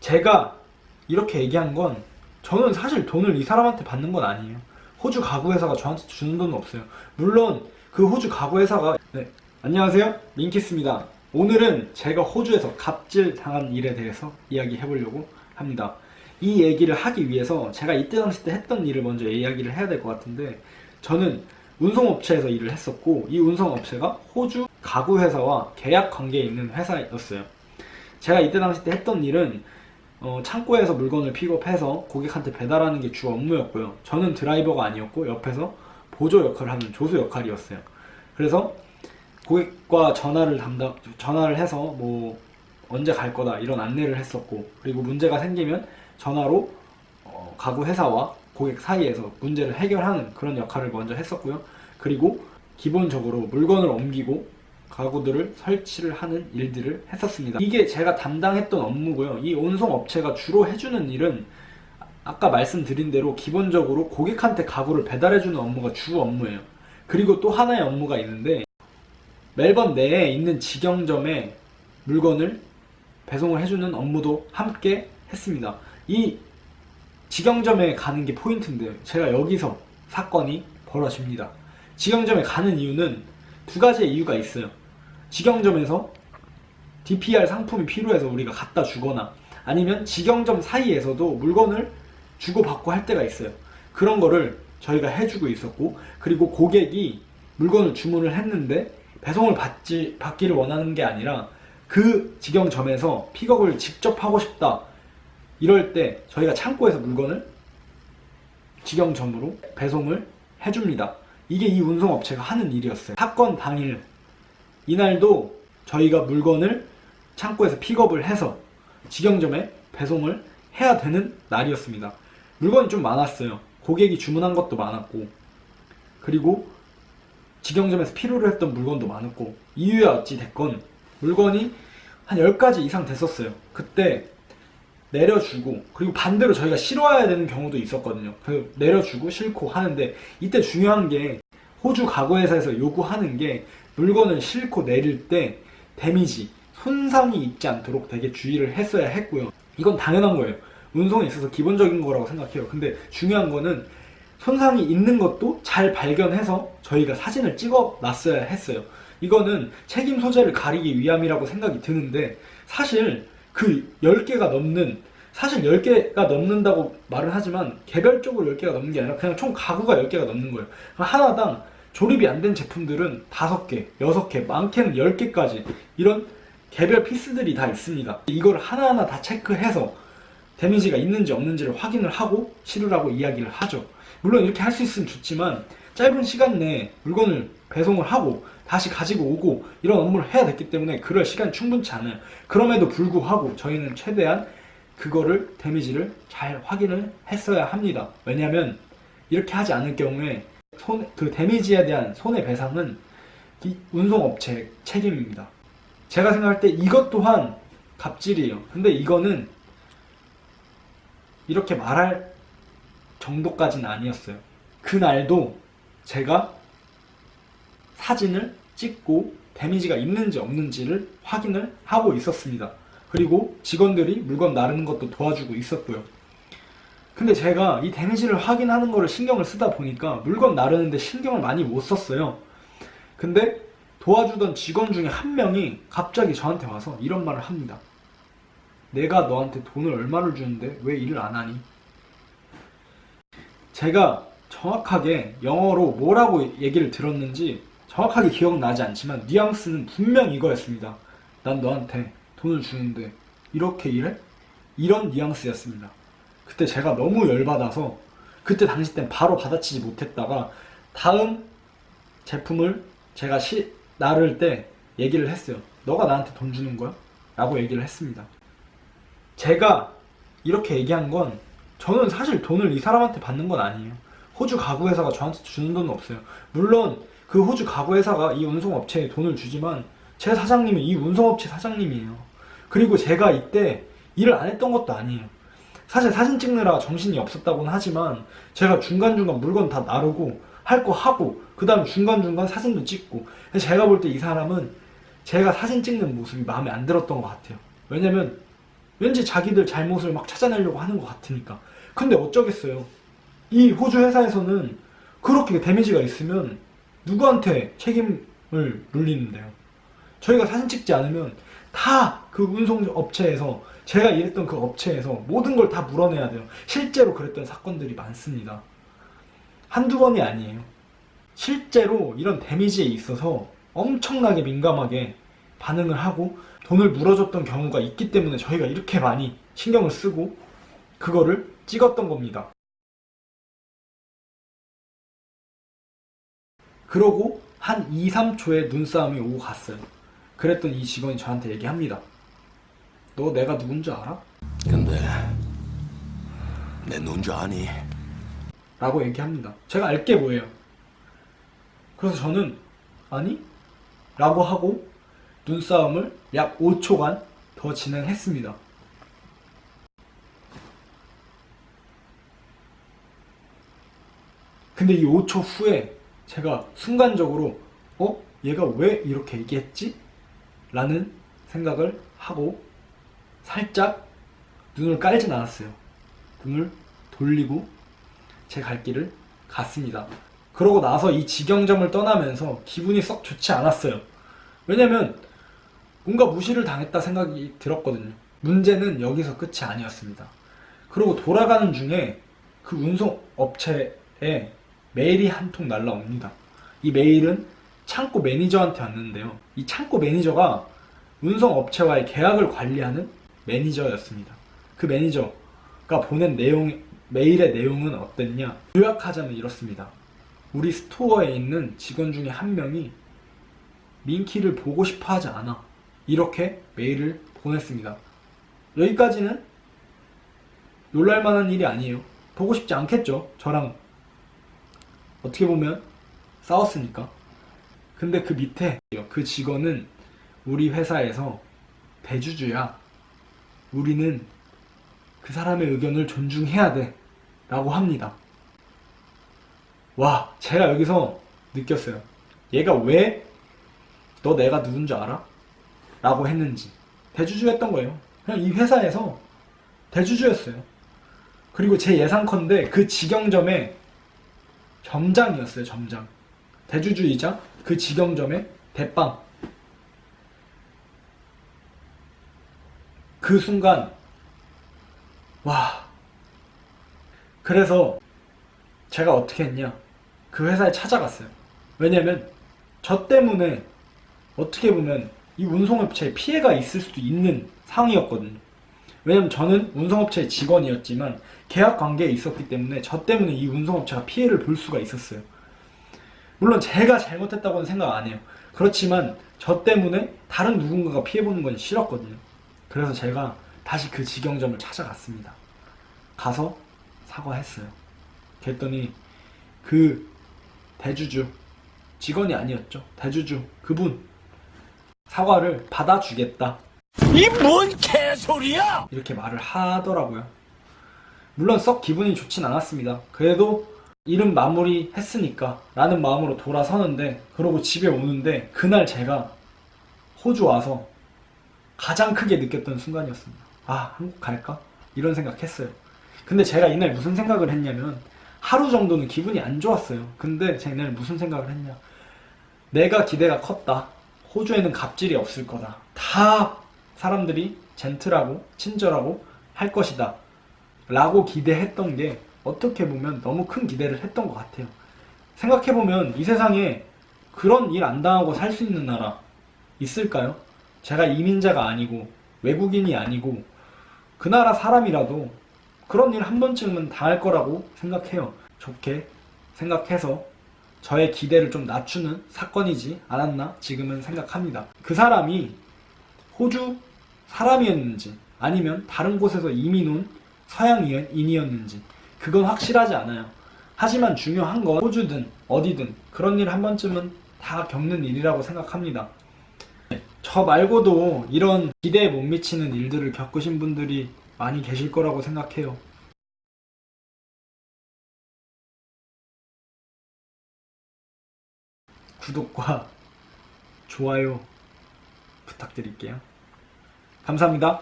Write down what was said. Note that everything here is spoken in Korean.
제가 이렇게 얘기한 건 저는 사실 돈을 이 사람한테 받는 건 아니에요. 호주 가구 회사가 저한테 주는 돈은 없어요. 물론 그 호주 가구 회사가 안녕하세요, 민키스입니다. 오늘은 제가 호주에서 갑질 당한 일에 대해서 이야기해 보려고 합니다. 이 얘기를 하기 위해서 제가 이때 당시 때 했던 일을 먼저 이야기를 해야 될 것 같은데, 저는 운송업체에서 일을 했었고, 이 운송업체가 호주 가구 회사와 계약 관계에 있는 회사였어요. 제가 이때 당시 때 했던 일은 창고에서 물건을 픽업해서 고객한테 배달하는 게 주 업무였고요. 저는 드라이버가 아니었고 옆에서 보조 역할을 하는 조수 역할이었어요. 그래서 고객과 전화를 해서 뭐 언제 갈 거다 이런 안내를 했었고, 그리고 문제가 생기면 전화로 가구 회사와 고객 사이에서 문제를 해결하는 그런 역할을 먼저 했었고요. 그리고 기본적으로 물건을 옮기고 가구들을 설치를 하는 일들을 했었습니다. 이게 제가 담당했던 업무고요. 이 운송업체가 주로 해주는 일은 아까 말씀드린 대로 기본적으로 고객한테 가구를 배달해주는 업무가 주 업무예요. 그리고 또 하나의 업무가 있는데, 멜번 내에 있는 직영점에 물건을 배송을 해주는 업무도 함께 했습니다. 이 직영점에 가는 게 포인트인데요. 제가 여기서 사건이 벌어집니다. 직영점에 가는 이유는 두 가지의 이유가 있어요. 직영점에서 DPR 상품이 필요해서 우리가 갖다 주거나, 아니면 직영점 사이에서도 물건을 주고받고 할 때가 있어요. 그런 거를 저희가 해주고 있었고, 그리고 고객이 물건을 주문을 했는데 배송을 받기를 원하는 게 아니라 그 직영점에서 픽업을 직접 하고 싶다, 이럴 때 저희가 창고에서 물건을 직영점으로 배송을 해줍니다. 이게 이 운송업체가 하는 일이었어요. 사건 당일, 이날도 저희가 물건을 창고에서 픽업을 해서 직영점에 배송을 해야 되는 날이었습니다. 물건이 좀 많았어요. 고객이 주문한 것도 많았고, 그리고 직영점에서 필요로 했던 물건도 많았고, 이유야 어찌 됐건 물건이 한 10가지 이상 됐었어요. 그때 내려주고, 그리고 반대로 저희가 실어야 되는 경우도 있었거든요. 그 내려주고 싣고 하는데, 이때 중요한 게 호주 가구회사에서 요구하는 게 물건을 싣고 내릴 때 데미지, 손상이 있지 않도록 되게 주의를 했어야 했고요. 이건 당연한 거예요. 운송에 있어서 기본적인 거라고 생각해요. 근데 중요한 거는 손상이 있는 것도 잘 발견해서 저희가 사진을 찍어 놨어야 했어요. 이거는 책임 소재를 가리기 위함이라고 생각이 드는데, 사실 그 10개가 넘는, 사실 10개가 넘는다고 말은 하지만 개별적으로 10개가 넘는 게 아니라 그냥 총 가구가 10개가 넘는 거예요. 하나당 조립이 안 된 제품들은 5개, 6개, 많게는 10개까지 이런 개별 피스들이 다 있습니다. 이걸 하나하나 다 체크해서 데미지가 있는지 없는지를 확인을 하고 실으라고 이야기를 하죠. 물론 이렇게 할 수 있으면 좋지만 짧은 시간 내에 물건을 배송을 하고 다시 가지고 오고 이런 업무를 해야 됐기 때문에 그럴 시간이 충분치 않아요. 그럼에도 불구하고 저희는 최대한 그거를 데미지를 잘 확인을 했어야 합니다. 왜냐하면 이렇게 하지 않을 경우에 그 데미지에 대한 손해배상은 이 운송업체 책임입니다. 제가 생각할 때 이것 또한 갑질이에요. 근데 이거는 이렇게 말할 정도까지는 아니었어요. 그날도 제가 사진을 찍고 데미지가 있는지 없는지를 확인을 하고 있었습니다. 그리고 직원들이 물건 나르는 것도 도와주고 있었고요. 근데 제가 이 데미지를 확인하는 거를 신경을 쓰다 보니까 물건 나르는데 신경을 많이 못 썼어요. 근데 도와주던 직원 중에 한 명이 갑자기 저한테 와서 이런 말을 합니다. 내가 너한테 돈을 얼마를 주는데 왜 일을 안 하니? 제가 정확하게 영어로 뭐라고 얘기를 들었는지 정확하게 기억나지 않지만 뉘앙스는 분명 이거였습니다. 난 너한테 돈을 주는데 이렇게 일해? 이런 뉘앙스였습니다. 그때 제가 너무 열받아서 그때 당시 땐 바로 받아치지 못했다가 다음 제품을 제가 나를 때 얘기를 했어요. 너가 나한테 돈 주는 거야? 라고 얘기를 했습니다. 제가 이렇게 얘기한 건 저는 사실 돈을 이 사람한테 받는 건 아니에요. 호주 가구 회사가 저한테 주는 돈은 없어요. 물론 그 호주 가구 회사가 이 운송업체에 돈을 주지만 제 사장님은 이 운송업체 사장님이에요. 그리고 제가 이때 일을 안 했던 것도 아니에요. 사실 사진 찍느라 정신이 없었다고는 하지만 제가 중간중간 물건 다 나르고 할 거 하고 그 다음 중간중간 사진도 찍고, 제가 볼 때 이 사람은 제가 사진 찍는 모습이 마음에 안 들었던 것 같아요. 왜냐면 왠지 자기들 잘못을 막 찾아내려고 하는 것 같으니까. 근데 어쩌겠어요. 이 호주 회사에서는 그렇게 데미지가 있으면 누구한테 책임을 물리는데요. 저희가 사진 찍지 않으면 다 그 운송 업체에서, 제가 일했던 그 업체에서 모든 걸 다 물어내야 돼요. 실제로 그랬던 사건들이 많습니다. 한두 번이 아니에요. 실제로 이런 데미지에 있어서 엄청나게 민감하게 반응을 하고 돈을 물어줬던 경우가 있기 때문에 저희가 이렇게 많이 신경을 쓰고 그거를 찍었던 겁니다. 그러고 한 2, 3초에 눈싸움이 오고 갔어요. 그랬더니 이 직원이 저한테 얘기합니다. 너 내가 누군지 알아? 근데 내 누군지 아니? 라고 얘기합니다. 제가 알게 뭐예요? 그래서 저는 아니? 라고 하고 눈싸움을 약 5초간 더 진행했습니다. 근데 이 5초 후에 제가 순간적으로 얘가 왜 이렇게 얘기했지? 라는 생각을 하고 살짝 눈을 깔진 않았어요. 눈을 돌리고 제 갈 길을 갔습니다. 그러고 나서 이 직영점을 떠나면서 기분이 썩 좋지 않았어요. 왜냐면 뭔가 무시를 당했다 생각이 들었거든요. 문제는 여기서 끝이 아니었습니다. 그리고 돌아가는 중에 그 운송업체에 메일이 한 통 날라옵니다. 이 메일은 창고 매니저한테 왔는데요. 이 창고 매니저가 운송업체와의 계약을 관리하는 매니저였습니다. 그 매니저가 보낸 메일의 내용은 어땠냐? 요약하자면 이렇습니다. 우리 스토어에 있는 직원 중에 한 명이 민키를 보고 싶어 하지 않아. 이렇게 메일을 보냈습니다. 여기까지는 놀랄만한 일이 아니에요. 보고 싶지 않겠죠. 저랑 어떻게 보면 싸웠으니까. 근데 그 밑에 그 직원은 우리 회사에서 대주주야. 우리는 그 사람의 의견을 존중해야 돼. 라고 합니다. 와, 제가 여기서 느꼈어요. 얘가 왜 너 내가 누군지 알아? 라고 했는지. 대주주였던 거예요. 그냥 이 회사에서 대주주였어요. 그리고 제 예상컨대 그 직영점의 점장이었어요. 점장. 대주주이자 그 직영점의 대빵. 그 순간 와. 그래서 제가 어떻게 했냐, 그 회사에 찾아갔어요. 왜냐면 저 때문에 어떻게 보면 이 운송업체에 피해가 있을 수도 있는 상황이었거든요. 왜냐면 저는 운송업체의 직원이었지만 계약 관계에 있었기 때문에 저 때문에 이 운송업체가 피해를 볼 수가 있었어요. 물론 제가 잘못했다고는 생각 안 해요. 그렇지만 저 때문에 다른 누군가가 피해보는 건 싫었거든요. 그래서 제가 다시 그 직영점을 찾아갔습니다. 가서 사과했어요. 그랬더니 그 대주주, 직원이 아니었죠. 대주주, 그분 사과를 받아주겠다. 이 뭔 개소리야! 이렇게 말을 하더라고요. 물론 썩 기분이 좋진 않았습니다. 그래도 일은 마무리 했으니까 라는 마음으로 돌아서는데, 그러고 집에 오는데 그날 제가 호주 와서 가장 크게 느꼈던 순간이었습니다. 아, 한국 갈까? 이런 생각했어요. 근데 제가 이날 무슨 생각을 했냐면, 하루 정도는 기분이 안 좋았어요. 근데 제가 이날 무슨 생각을 했냐, 내가 기대가 컸다. 호주에는 갑질이 없을 거다. 다 사람들이 젠틀하고 친절하고 할 것이다 라고 기대했던 게 어떻게 보면 너무 큰 기대를 했던 것 같아요. 생각해보면 이 세상에 그런 일 안 당하고 살 수 있는 나라 있을까요? 제가 이민자가 아니고 외국인이 아니고 그 나라 사람이라도 그런 일 한 번쯤은 당할 거라고 생각해요. 좋게 생각해서 저의 기대를 좀 낮추는 사건이지 않았나 지금은 생각합니다. 그 사람이 호주 사람이었는지 아니면 다른 곳에서 이민 온 서양인이었는지 그건 확실하지 않아요. 하지만 중요한 건 호주든 어디든 그런 일 한 번쯤은 다 겪는 일이라고 생각합니다. 저 말고도 이런 기대에 못 미치는 일들을 겪으신 분들이 많이 계실 거라고 생각해요. 구독과 좋아요 부탁드릴게요. 감사합니다.